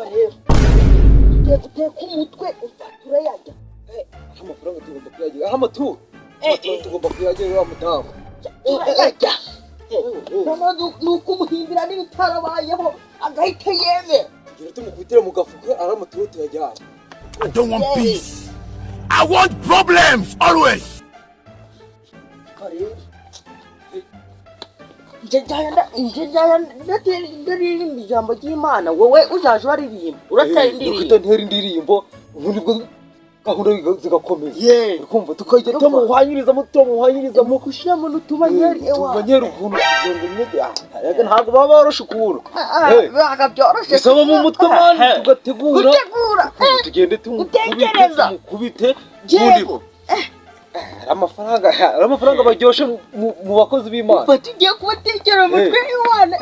umva rero tugiye guteka umutwe turayarya amafaranga tugomba kuyagira aho amaturo tugomba kuyagira wa mudamu turayarya nuko umuhimbira n'ibitarabayeho agahita yemera tugira tumukubitire mu gafuka ari amaturo tuyajyana. I don't want peace. I want problems always. ndaririmba ijambo ry'Imana wowe uzaje waririmba uratera indirimbo ubundi bwo gahunda zigakomeza kumva tukajya tumuhwanyirizamo kushiramo n'utubanyeri tubanyeri ukuntu kugira ntabwo baba baroshe ukuntu byoroshe bisaba mu mutwe mani tugategura tugende tumutekereza kubite yego amafaranga baryoshe mu bakozi b'Imana tugiye kubatekera mu mutwe w'Imana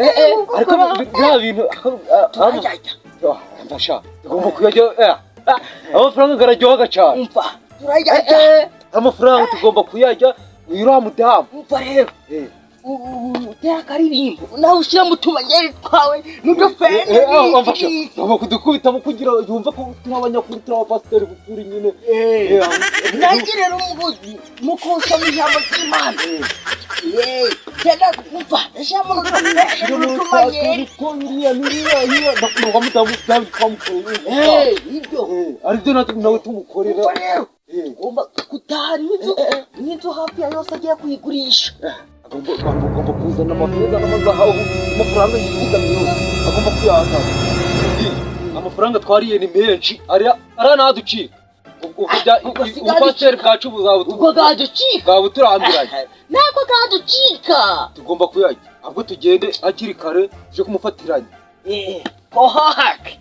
ariko bya bintu mfasha tugomba kuyajya amafaranga gararyoha cyane umva turayarya amafaranga tugomba kuyarya uriya mudamu umva rero utera akaririmbo nawe ushyira mu tubanyeri twawe n'udufende tugomba kudukubitamo kugira yumva ko turi abanyakuri turi abapasiteri bukuri nyine nanjye rero muko usoma ijambo ry'Imana tena umva ndashyiramo n'utubanyeri ndakunoga mudamu twamukoreye ibyo aribyo nawe tumukorera ugomba kutaha n'inzu hafi ya yose agiye kuyigurisha agomba kuzana amafeza n'amazahabu amafaranga yizigamiye yose agomba kuyazana amafaranga twariye ni menshi ariya naducika ubupasiteri bwacu ubwo bwaducika buturambiranye ntabwo bwaducika tugomba kuyarya ahubwo tugende hakiri kare tuje kumufatiranya kohahake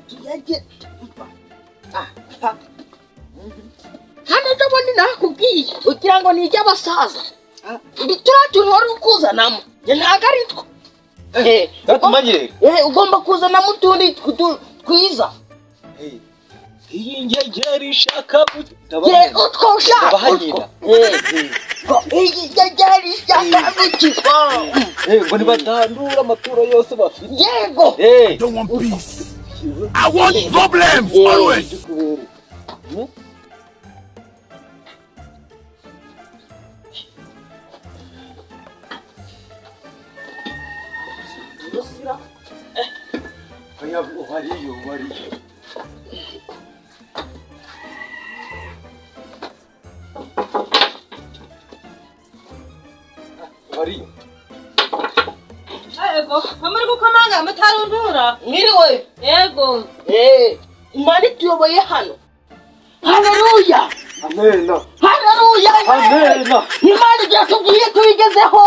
tuyarye hano ndabona nakubwiye ugira ngo ni iby'abasaza turiya tuntu wari ukuzanamo ntabwo ari two ugomba kuzanamo utundi twiza iyi ngegera ishaka utwo ushaka iyi ngegera ishaka gukizwa ngo nibatandura amaturo yose bafite yego I don't want peace. I want problems always. Yego, amuri gukomanga mutarundura. Mwiriwe. Yego. Imana ituyoboye hano. Haleluya. Amena. Haleluya. Amena. Imana ibyatubwiye tubigezeho.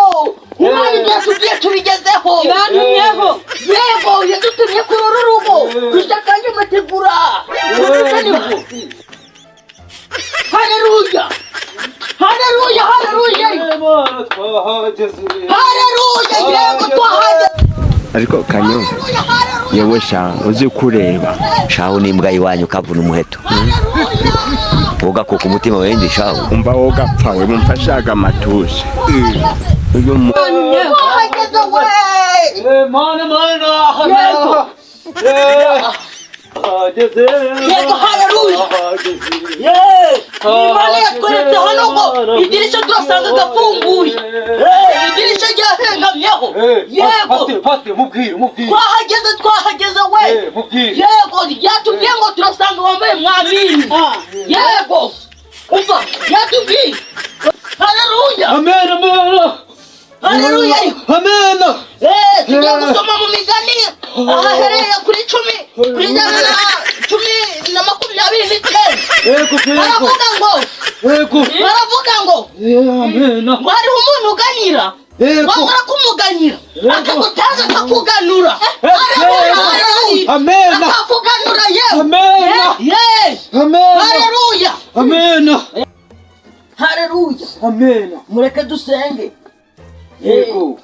Imana ibyatubwiye tubigezeho. Ibantumyeho. Yego, yadutumye kuri uru rugo. Dushakanye amategura. Haleluya. Haleluya, haleluya. Imana twahageze. Haleluya, yego twahageze. Ariko kanyo yewe sha uzi kureba shaho n'imbwa yiwanyu kavuna umuheto woga kuko umutima wende shaho Umva woga pfawe mumfashaga amatushi. Uyu twahageze we. Mana. Yego. Yego, haleluya. Imana yatweretse hano ngo idirisha turasanga gafunguye. Idirisha ryahengamyeho. Yego. Pastor mubwire. Twahageze we. Yego, ryatubwiye ngo turasanga wambaye mwamini. Yego. Umva, ryatubwiye. Haleluya. Amena. Haleluya. Amena. Tugiye gusoma mu migani ahahereye kuri 10 kuri 10:29. Baravuga ngo Amena. hariho umuntu uganyira wabura kumuganyira akagutaza akakuganura. Amena. Akakuganura yewe. Amena. Haleluya. Amena. Haleluya. Amena. Mureke dusenge. Yego.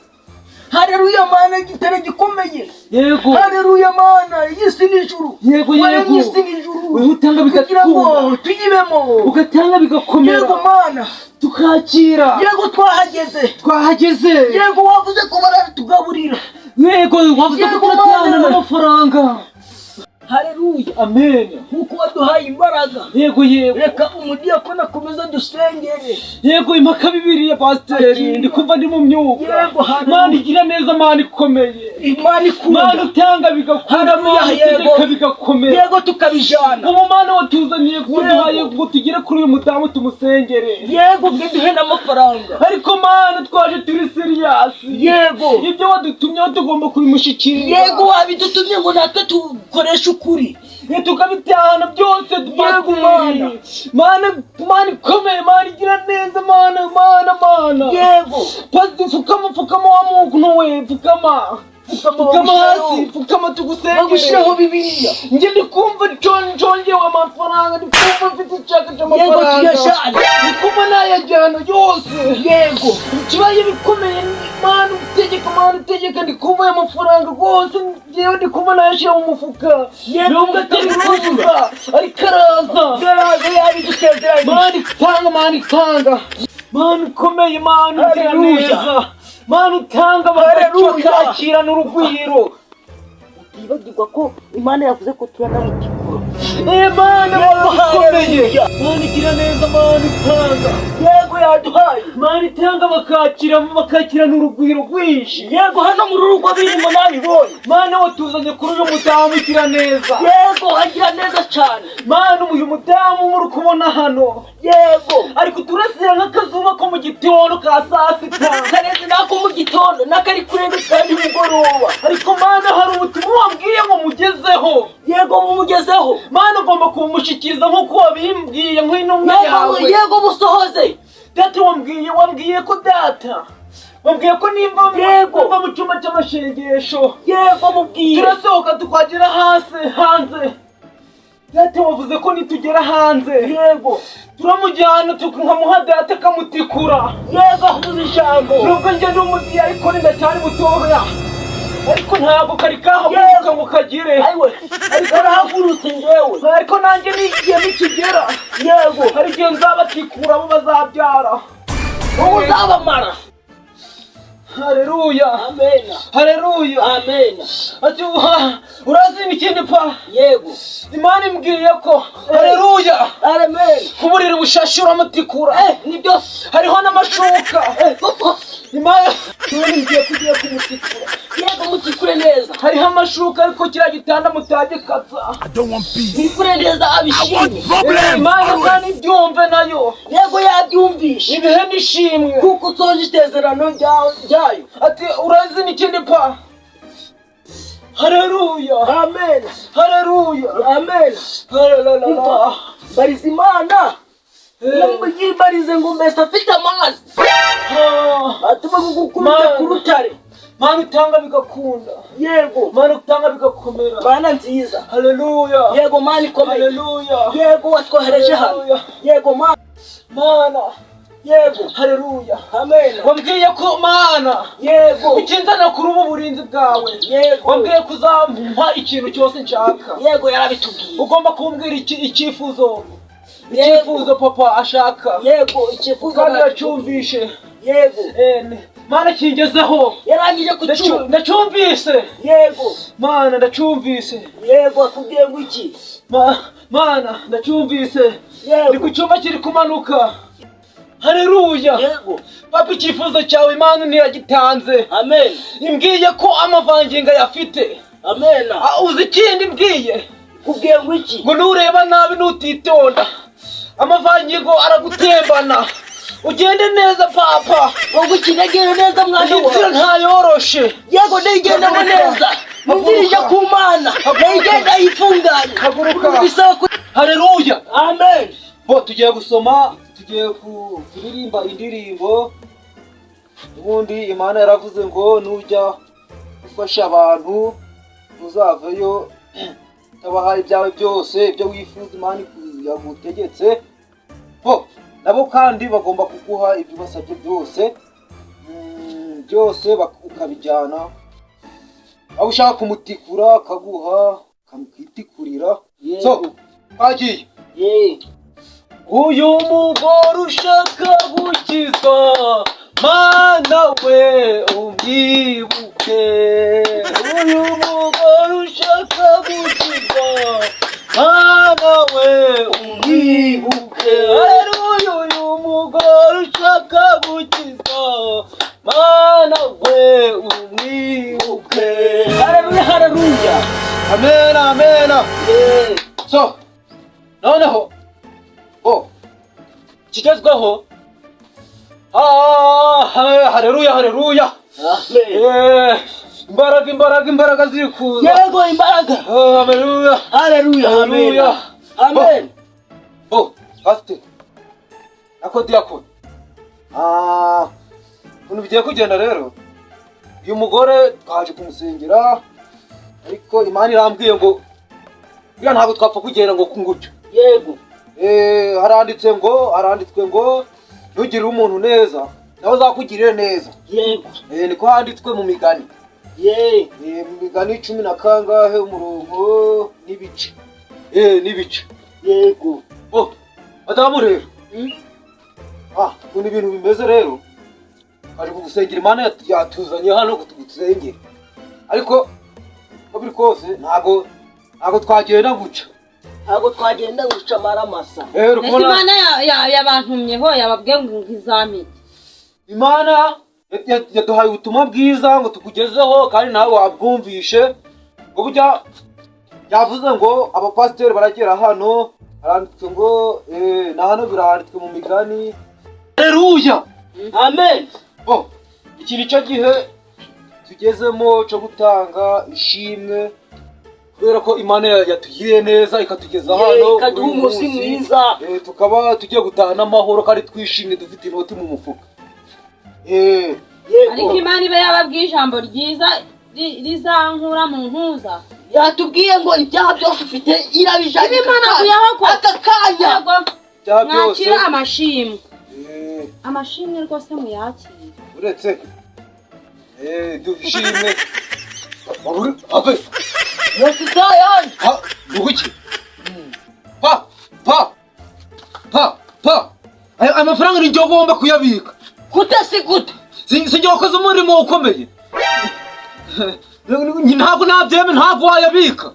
Haleluya mana igitare gikomeye. Yego. Haleluya mana isi n'ijuru. Yego yego. Isi n'ijuru. Wewe utanga bigakunda. Tuyibemo. Ugatanga bigakomera. Yego mana. Tukakira. Yego twahageze. Yego wavuze ko baratugaburira. Yego wavuze ko turatanga n'amafaranga. Haleluya. Amen. Nkuko waduhaye imbaraga. Yego. Reka umudiyakoni akomeza dusengere. Yego impaka bibiri ya pasiteri ndikumva ndi mu myuka. Yego Mana igira neza mana ikomeye. Imana ikunda. Mana utanga bigakunda mana itegeka bigakomera. Yego tukabijana. Ubu mana watuzaniye kuduhaye ngo tugere kuri uyu mudamu tumusengere. Yego bwiduhe n'amafaranga. Ariko mana twaje turi serious. Yego. Ibyo wadutumyeho tugomba kubimushyikiriza. Yego wabidutumye ngo natwe tukoreshe ukuri. Tukabitahana byose Yego mana ikomeye mana igira neza mana. Yego. Pasi fukama wa muntu we fukama hasi fukama tugusengere. Bagushyiraho Bibiliya. Njye ndikumva njongewe amafaranga ndikumva mfite icyaka cy'amafaranga. Yego tuyashanye. Ndikumva nayajyana yose. Yego. Ikibaye bikomeye mana utegeka ndikumva aya mafaranga rwose njyewe ndikumva nayashyira mu mufuka. Nubwo atari kuzuza ariko araza yabidusezeranye. mana itanga mana ikomeye mana igira neza mana utanga bakakira n'urugwiro. Utibagirwa ko Imana yavuze ko turanamukikura. Mana ikomeye mana igira neza mana itanga. Yego yaduhaye. Mana itanga bakakira n'urugwiro rwinshi. Yego hano muri urugo birimo nabibonye. Mana watuzanye kuri uyu mudamu ugira neza. Yego agira neza cyane. Mana uyu mudamu muri kubona hano. Yego. Ariko turasira nk'akazuba ko mu gitondo ka saa sita. Karezi nako mu gitondo nakari kurenga nimugoroba. Ariko mana hari ubutumwa wabwiye ngo mugezeho. Yego mumugezeho. Mana ugomba kumushyikiriza nk'uko wabimbwiye nk'intumwa yawe. Yego musohoze. Data wambwiye ko data. Wambwiye ko nimba mu cyumba cy'amashengesho. Yego mubwiye. Turasohoka tukagera hanze. Data wavuze ko nitugera hanze. Yego. Turamujyana tukamuha data akamutikura. Yego avuze ijambo. Nubwo njye ndi umudiya ariko ndacyari mutoya. Ariko ntabwo kari kahaguruka ngo kagire. Ariko arahagurutse njyewe. Ariko nanjye n'igihe nikigera. Yego. Hari igihe nzabatikura abo bazabyara. Ubu uzabamara. Haleluya. Amen. Haleluya. Amen. Ati urazi n'ikindi pa. Yego. Imana imbwiye ko haleluya. Amen. Kuburira ubushashura umutikura. Nibyo. Hariho n'amashuka. Imana ngiye kugiye kumutikura. Yego mutikure neza. Hariho amashuka ariko kiriya gitanda mutagikatsa. I don't want peace. Mutikure neza abishimye. Imana kandi ibyumve nayo. Yego yabyumvishe. Ibihe nishimwe. Kuko usoje isezerano ryayo. Ati urazi n'ikindi pa. Haleluya. Amen. Haleluya. Amen. Haleluya. Bariza Imana. Yibarize ngo mbese afite amazi. Atuma gukubita ku rutare. Mana utanga bigakunda. Yego. Mana utanga bigakomera. Mana nziza. Haleluya. Yego mana ikomeye. Haleluya. Yego watwohereje hano. Yego mana. Yego. Haleluya. Amen. Wambwiye ko Mana. Yego. Ikinzana kuri ubu burinzi bwawe. Yego. Wambwiye kuzampa ikintu cyose nshaka. Yego yarabitubwiye. Ugomba kumbwira icyifuzo. Icyifuzo papa ashaka. Yego icyifuzo kandi yacyumvishe. Yego. Mana kingezeho. Yarangije kucyumva. Ndacyumvise. Yego. Mana ndacyumvise. Yego akubwiye ngo iki? Mana ndacyumvise. Yego. Ndi ku cyumba kiri kumanuka. Haleluya. Yego. Papa icyifuzo cyawe Imana ntiyagitanze. Amen. Imbwiye ko amavangingo yafite. Amen. Uzi ikindi mbwiye? Kubwiye ngo iki? Ngo nureba nabi nutitonda. Amavangingo aragutembana. Ugende neza papa. Ngo ukinegere neza mwana wawe. Inzira ntayoroshe. Yego ndigenda neza. Inzira ijya ku Mana. Ndigenda ifunganye. Haguruka. Bisaba. Haleluya. Amen. Bo tugiye gusoma, tugiye kuririmba indirimbo. Ubundi Imana yaravuze ngo nujya gufasha abantu uzavayo tabahaye ibyawe byose ibyo wifuza Imana yagutegetse. Bo nabo kandi bagomba kuguha ibyo basabye byose. byose ukabijyana, aho ushaka kumutikura akaguha ukamutikurira. So agiye uyu mugore ushaka gukizwa mana we umwibuke, uyu mugore ushaka gukizwa mana we umwibuke, uyu mugore ushaka gukizwa mana we umwibuke. Haleluya haleluya, amen amen. So noneho kigezweho, haleluya haleluya, imbaraga ziri kuza. Yego imbaraga. Haleluya Haleluya haleluya. Amen. Pastor ako diakoni, ukuntu bigiye kugenda rero, uyu mugore twaje kumusengera, ariko Imana irambwiye ngo buriya ntabwo twapfa kugenda ngo kungutyo. Yego. Haranditswe ngo ntugirire umuntu neza nawe uzakugirire neza. Yego. Niko handitswe mu migani. Mu migani 10 na kangahe umurongo n'ibice. N'ibice. Yego. Adamu rero. Ukuntu ibintu bimeze rero, ari kugusengera, Imana yatuzanye hano kutugusengera, ariko buri kose ntago twagenda guca. Ntabwo twagenda guca amaramasa. Imana yabantumyeho yababwiye ngo izamite. Imana yaduhaye ubutumwa bwiza ngo tukugezeho, kandi nawe wabwumvishe. Ngo burya yavuze ngo abapasiteri baragera hano, haranditswe ngo na hano biranditswe mu migani. Haleluya amen. Iki nicyo gihe tugezemo cyo gutanga ishimwe, kubera ko Imana yatugiriye neza ikatugeza hano, ikaduha umunsi mwiza, tukaba tugiye gutaha n'amahoro kandi twishimye dufite inoti mu mufuka. Ariko Imana ibe yababwiye ijambo ryiza rizankura mu ntuza. Yatubwiye ngo ibyaha byose ufite irabijanye aka kanya. Mwakira amashimwe. Amashimwe rwose muyakire. Uretse dushimwe ave yose sayani uguki amafaranga ni ugomba kuyabika. Gute si gute? Sinjye wakoze umurimo ukomeye, ntabwo nabyeme, ntabwo wayabika,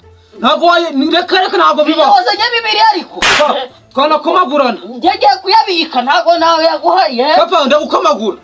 reka ntabwo bibaho. Wazanye bibiri ariko twanakomagurana. Njye kuyabika ntabwo nawe yaguhaye. Papa ndagukomagura.